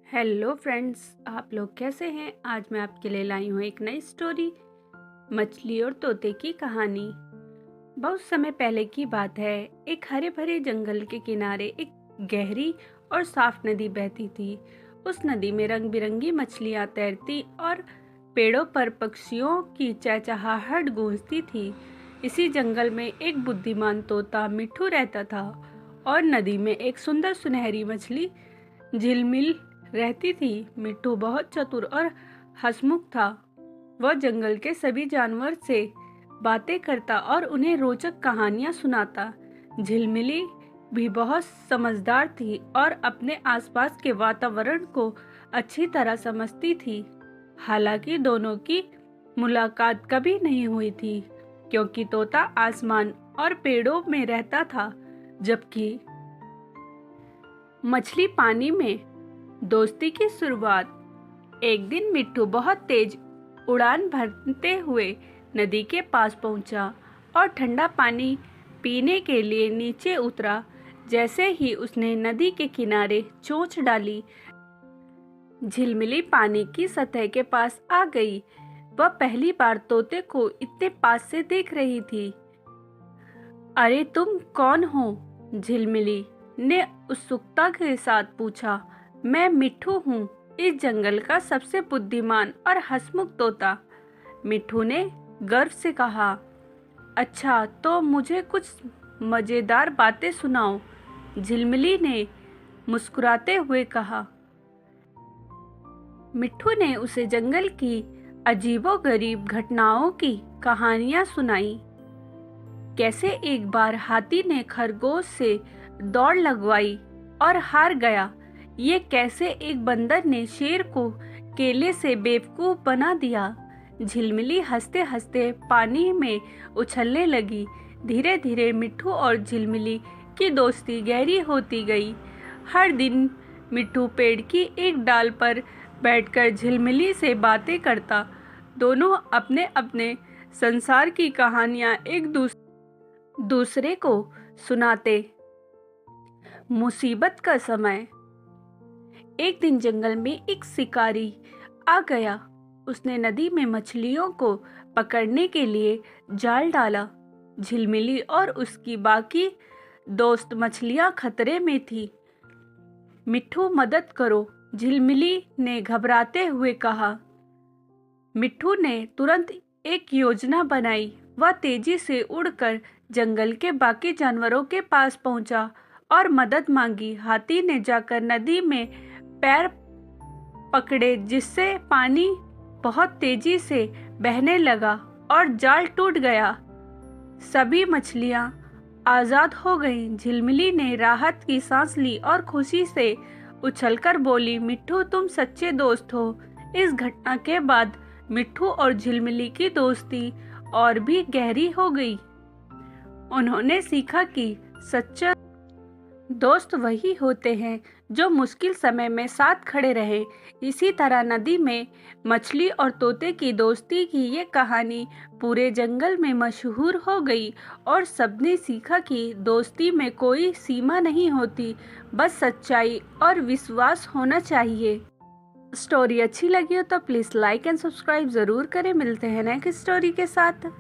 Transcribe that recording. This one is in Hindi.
हेलो फ्रेंड्स, आप लोग कैसे हैं। आज मैं आपके लिए लाई हूँ एक नई स्टोरी, मछली और तोते की कहानी। बहुत समय पहले की बात है। एक हरे भरे जंगल के किनारे एक गहरी और साफ नदी बहती थी। उस नदी में रंग बिरंगी मछलियाँ तैरती और पेड़ों पर पक्षियों की चहचहाहट गूंजती थी। इसी जंगल में एक बुद्धिमान तोता मिट्ठू रहता था और नदी में एक सुंदर सुनहरी मछली झिलमिल रहती थी। मिट्ठू बहुत चतुर और हंसमुख था। वह जंगल के सभी जानवर से बातें करता और उन्हें रोचक कहानियां सुनाता। झिलमिली भी बहुत समझदार थी और अपने आसपास के वातावरण को अच्छी तरह समझती थी। हालांकि दोनों की मुलाकात कभी नहीं हुई थी, क्योंकि तोता आसमान और पेड़ों में रहता था, जबकि मछली पानी में। दोस्ती की शुरुआत। एक दिन मिट्ठू बहुत तेज उड़ान भरते हुए नदी के पास पहुंचा और ठंडा पानी पीने के लिए नीचे उतरा। जैसे ही उसने नदी के किनारे चोंच डाली, झिलमिली पानी की सतह के पास आ गई। वह पहली बार तोते को इतने पास से देख रही थी। अरे तुम कौन हो? झिलमिली ने उत्सुकता के साथ पूछा। मैं मिट्ठू हूँ, इस जंगल का सबसे बुद्धिमान और हंसमुख तोता। मिट्ठू ने गर्व से कहा। अच्छा, तो मुझे कुछ मजेदार बातें सुनाओ, झिलमिली ने मुस्कुराते हुए कहा। मिट्ठू ने उसे जंगल की अजीबोगरीब घटनाओं की कहानियां सुनाई। कैसे एक बार हाथी ने खरगोश से दौड़ लगवाई और हार गया। ये कैसे एक बंदर ने शेर को केले से बेवकूफ बना दिया। झिलमिली हंसते हंसते पानी में उछलने लगी। धीरे धीरे मिट्ठू और झिलमिली की दोस्ती गहरी होती गई। हर दिन मिट्ठू पेड़ की एक डाल पर बैठकर झिलमिली से बातें करता। दोनों अपने अपने संसार की कहानियां एक दूसरे को सुनाते। मुसीबत का समय। एक दिन जंगल में एक शिकारी आ गया। उसने नदी में मछलियों को पकड़ने के लिए जाल डाला। झिलमिली और उसकी बाकी दोस्त मछलियां खतरे में थी। मिट्ठू मदद करो, झिलमिली ने घबराते हुए कहा। मिट्ठू ने तुरंत एक योजना बनाई। वह तेजी से उड़कर जंगल के बाकी जानवरों के पास पहुंचा और मदद मांगी। हाथी ने जाकर नदी में पैर पकड़े, जिससे पानी बहुत तेजी से बहने लगा और जाल टूट गया। सभी मछलियां आजाद हो गईं। झिलमिली ने राहत की सांस ली और खुशी से उछलकर बोली, मिट्ठू तुम सच्चे दोस्त हो। इस घटना के बाद मिट्ठू और झिलमिली की दोस्ती और भी गहरी हो गई। उन्होंने सीखा कि सच्चा दोस्त वही होते हैं जो मुश्किल समय में साथ खड़े रहे। इसी तरह नदी में मछली और तोते की दोस्ती की ये कहानी पूरे जंगल में मशहूर हो गई और सबने सीखा कि दोस्ती में कोई सीमा नहीं होती, बस सच्चाई और विश्वास होना चाहिए। स्टोरी अच्छी लगी हो तो प्लीज़ लाइक एंड सब्सक्राइब ज़रूर करें। मिलते हैं नेक्स्ट स्टोरी के साथ।